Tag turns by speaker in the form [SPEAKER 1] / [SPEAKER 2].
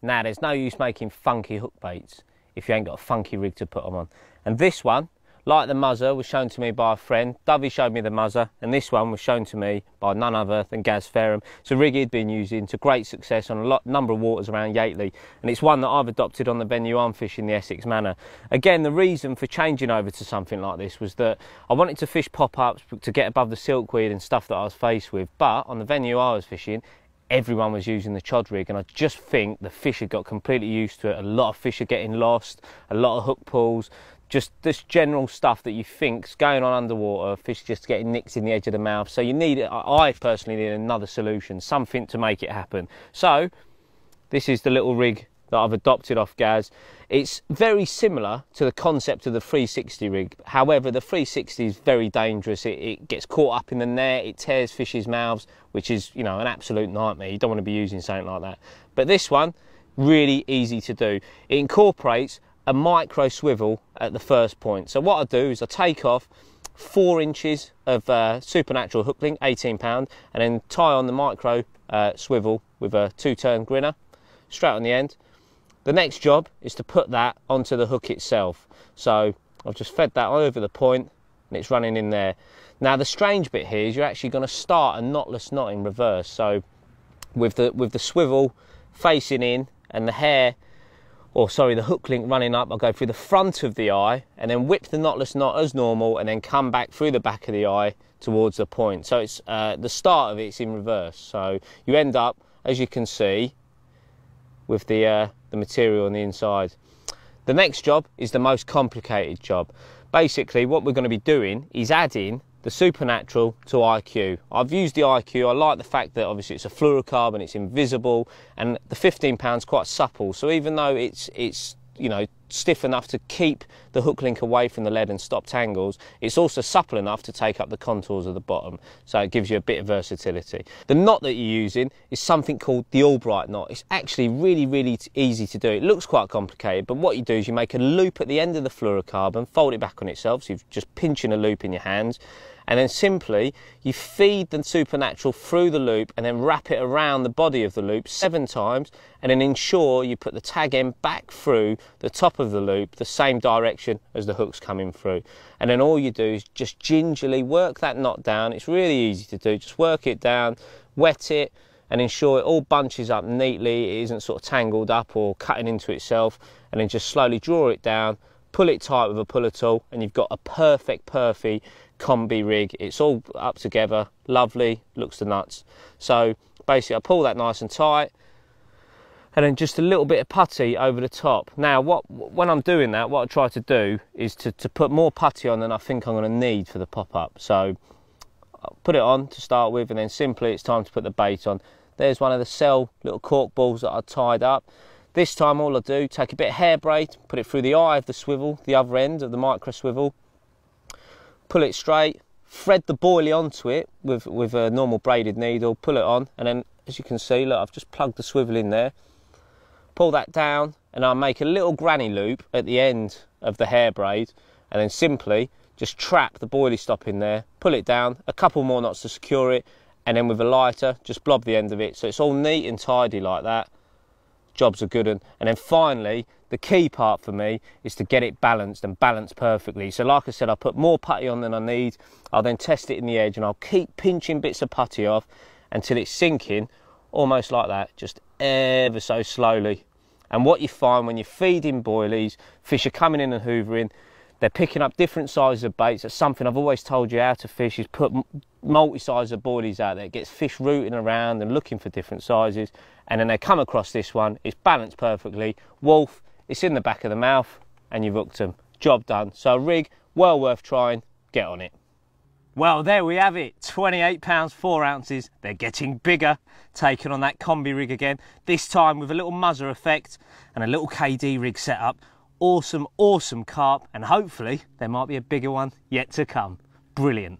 [SPEAKER 1] Now, there's no use making funky hook baits if you ain't got a funky rig to put them on. And this one, like the muzzer, was shown to me by a friend. Dovey showed me the muzzer, and this one was shown to me by none other than Gaz Ferrum. It's a rig he'd been using to great success on a number of waters around Yateley, and it's one that I've adopted on the venue I'm fishing, the Essex Manor. Again, the reason for changing over to something like this was that I wanted to fish pop-ups to get above the silkweed and stuff that I was faced with, but on the venue I was fishing, everyone was using the chod rig, and I just think the fish had got completely used to it. A lot of fish are getting lost, a lot of hook pulls, just this general stuff that you think's going on underwater, fish just getting nicked in the edge of the mouth. So you need, I personally need another solution, something to make it happen. So this is the little rig that I've adopted off Gaz. It's very similar to the concept of the 360 rig. However, the 360 is very dangerous. It gets caught up in the net, it tears fish's mouths, which is, you know, an absolute nightmare. You don't want to be using something like that. But this one, really easy to do. It incorporates a micro swivel at the first point. So what I do is I take off 4 inches of supernatural hook link, 18 pound, and then tie on the micro swivel with a 2-turn grinner straight on the end. The next job is to put that onto the hook itself. So I've just fed that over the point and it's running in there. Now the strange bit here is you're actually going to start a knotless knot in reverse. So with the swivel facing in and the hair, or sorry, the hook link running up, I'll go through the front of the eye and then whip the knotless knot as normal and then come back through the back of the eye towards the point. So it's the start of it's in reverse. So you end up, as you can see, with the material on the inside. The next job is the most complicated job. Basically what we're going to be doing is adding the supernatural to IQ. I've used the IQ, I like the fact that obviously it's a fluorocarbon, it's invisible, and the 15 pounds quite supple, so even though it's you know, stiff enough to keep the hook link away from the lead and stop tangles, it's also supple enough to take up the contours of the bottom, so it gives you a bit of versatility. The knot that you're using is something called the Albright knot. It's actually really easy to do. It looks quite complicated, but what you do is you make a loop at the end of the fluorocarbon, fold it back on itself, so you're just pinching a loop in your hands, and then simply you feed the supernatural through the loop and then wrap it around the body of the loop 7 times, and then ensure you put the tag end back through the top of the loop the same direction as the hook's coming through. And then all you do is just gingerly work that knot down. It's really easy to do. Just work it down, wet it, and ensure it all bunches up neatly. It isn't sort of tangled up or cutting into itself, and then just slowly draw it down, pull it tight with a puller tool, and you've got a perfect combi rig. It's all up together, lovely, looks to nuts. So basically I pull that nice and tight, and then just a little bit of putty over the top. Now when I'm doing that, what I try to do is to put more putty on than I think I'm going to need for the pop-up. So I'll put it on to start with, and then simply it's time to put the bait on. There's one of the cell little cork balls that I tied up. This time all I do, take a bit of hair braid, put it through the eye of the swivel, the other end of the micro swivel, pull it straight, thread the boilie onto it with a normal braided needle, pull it on, and then as you can see, look, I've just plugged the swivel in there, pull that down, and I'll make a little granny loop at the end of the hair braid, and then simply just trap the boilie stop in there, pull it down, a couple more knots to secure it, and then with a lighter, just blob the end of it, so it's all neat and tidy like that. Job's a good one. And then finally, the key part for me is to get it balanced and balanced perfectly. So like I said, I put more putty on than I need. I'll then test it in the edge, and I'll keep pinching bits of putty off until it's sinking, almost like that, just ever so slowly. And what you find when you're feeding boilies, fish are coming in and hoovering, they're picking up different sizes of baits. That's something I've always told you how to fish, is put multi-size of boilies out there. It gets fish rooting around and looking for different sizes, and then they come across this one, it's balanced perfectly, wolf, it's in the back of the mouth, and you've hooked them. Job done. So a rig, well worth trying, get on it. Well, there we have it, 28 pounds 4 ounces. They're getting bigger, taking on that combi rig again, this time with a little muzzer effect and a little KD rig setup. Awesome carp, and hopefully there might be a bigger one yet to come. Brilliant.